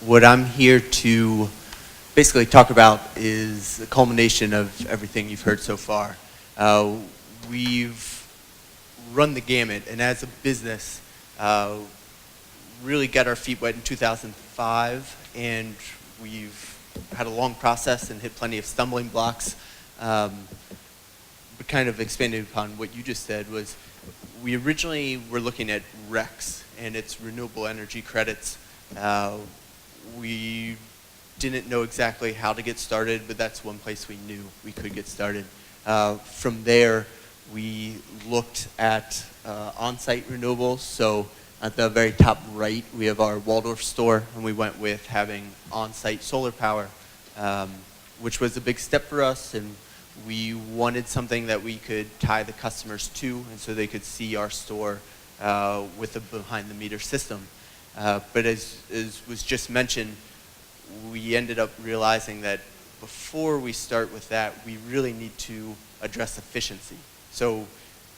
what I'm here to basically talk about is the culmination of everything you've heard so far. We've run the gamut, and as a business, really got our feet wet in 2005, and we've had a long process and hit plenty of stumbling blocks. But kind of expanding upon what you just said was, we originally were looking at RECs, and it's renewable energy credits. We didn't know exactly how to get started, but that's one place we knew we could get started. From there, we looked at on-site renewables. So at the very top right, we have our Waldorf store, and we went with having on-site solar power, which was a big step for us, and we wanted something that we could tie the customers to, and so they could see our store with a behind-the-meter system. But as was just mentioned, we ended up realizing that before we start with that, we really need to address efficiency. So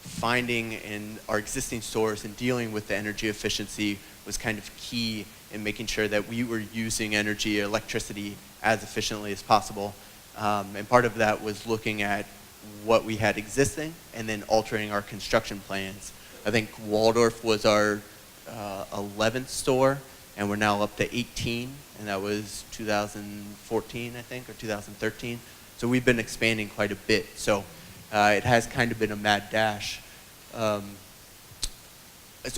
finding in our existing stores and dealing with the energy efficiency was kind of key in making sure that we were using energy, electricity, as efficiently as possible. And part of that was looking at what we had existing and then altering our construction plans. I think Waldorf was our 11th store, and we're now up to 18, and that was 2014, I think, or 2013. So we've been expanding quite a bit. So it has kind of been a mad dash. So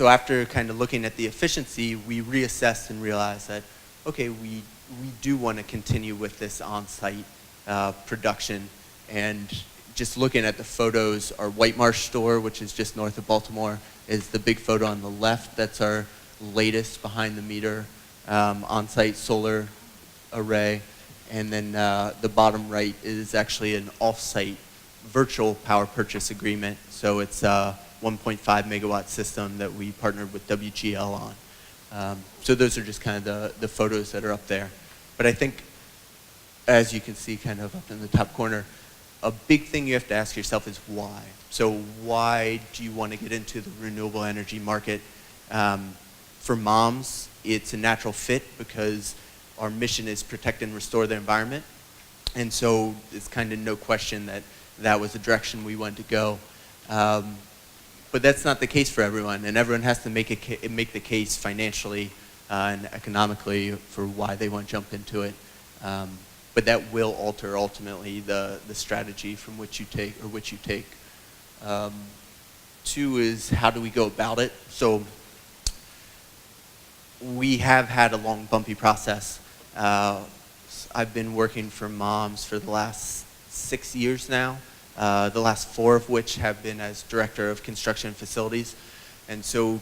after kind of looking at the efficiency, we reassessed and realized that, okay, we do want to continue with this on-site production. And just looking at the photos, our White Marsh store, which is just north of Baltimore, is the big photo on the left. That's our latest behind-the-meter on-site solar array. And then the bottom right is actually an off-site virtual power purchase agreement. So it's a 1.5 megawatt system that we partnered with WGL on. So those are just kind of the photos that are up there. But I think, as you can see kind of up in the top corner, a big thing you have to ask yourself is why. So why do you want to get into the renewable energy market? For moms, it's a natural fit because our mission is protect and restore the environment. And so it's kind of no question that that was the direction we wanted to go. But that's not the case for everyone, and everyone has to make the case financially and economically for why they want to jump into it. But that will alter ultimately the strategy from which you take, or which you take. Two is, how do we go about it? So we have had a long, bumpy process. I've been working for moms for the last 6 years now, the last 4 of which have been as director of construction facilities. And so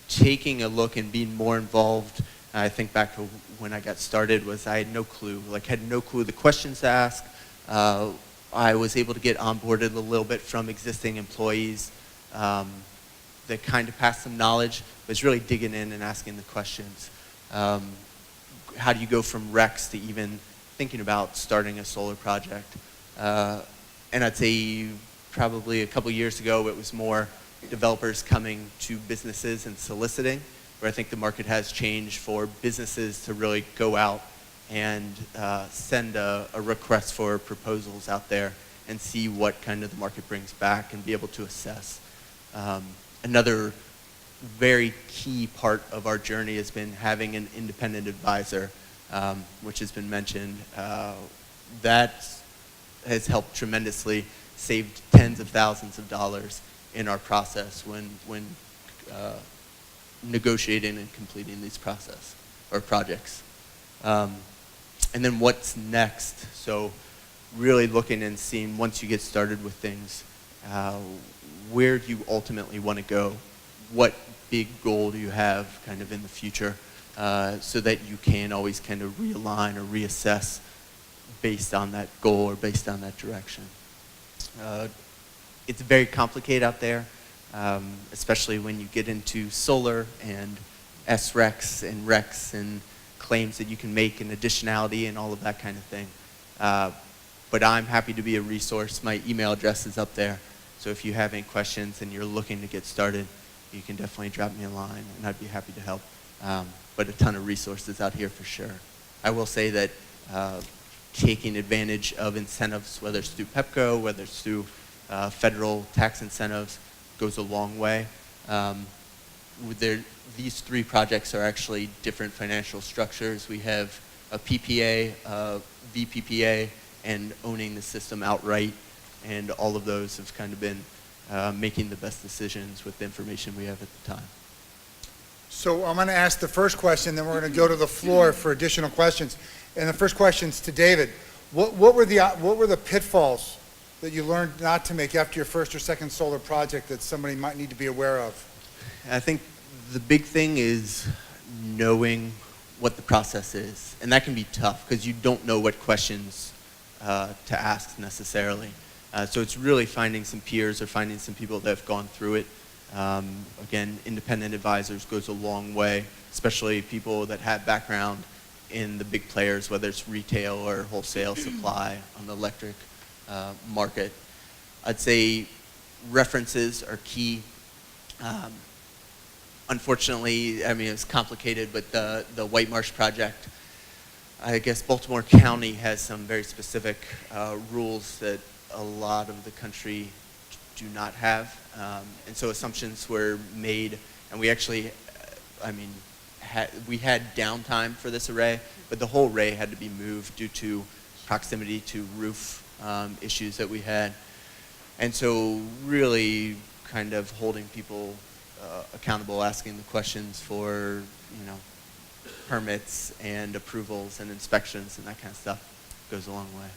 taking a look and being more involved, I think back to when I got started, was I had no clue, had no clue the questions to ask. I was able to get onboarded a little bit from existing employees that kind of passed some knowledge, but it's really digging in and asking the questions. How do you go from RECs to even thinking about starting a solar project? And I'd say probably a couple years ago, it was more developers coming to businesses and soliciting, where I think the market has changed for businesses to really go out and send a request for proposals out there and see what kind of the market brings back and be able to assess. Another very key part of our journey has been having an independent advisor, which has been mentioned. That has helped tremendously, saved tens of thousands of dollars in our process when negotiating and completing these projects. And then what's next? So really looking and seeing, once you get started with things, where do you ultimately want to go? What big goal do you have kind of in the future, so that you can always kind of realign or reassess based on that goal or based on that direction. It's very complicated out there, especially when you get into solar and SRECs and RECs and claims that you can make and additionality and all of that kind of thing. But I'm happy to be a resource. My email address is up there. So if you have any questions and you're looking to get started, you can definitely drop me a line, and I'd be happy to help. but a ton of resources out here for sure. I will say that taking advantage of incentives, whether it's through PEPCO, whether it's through federal tax incentives, goes a long way. These three projects are actually different financial structures. We have a PPA, a VPPA, and owning the system outright, and all of those have kind of been making the best decisions with the information we have at the time. So I'm going to ask the first question, then we're going to go to the floor for additional questions. And the first question's to David. What were the pitfalls that you learned not to make after your first or second solar project that somebody might need to be aware of? I think the big thing is knowing what the process is, and that can be tough because you don't know what questions to ask necessarily. So it's really finding some peers or finding some people that have gone through it. Again, independent advisors goes a long way, especially people that have background in the big players, whether it's retail or wholesale supply on the electric market. I'd say references are key. Unfortunately, I mean, it's complicated, but the White Marsh project, I guess Baltimore County has some very specific rules that a lot of the country do not have. And so assumptions were made, and we actually, we had downtime for this array, but the whole array had to be moved due to proximity to roof issues that we had. And so really kind of holding people accountable, asking the questions for, permits and approvals and inspections and that kind of stuff goes a long way.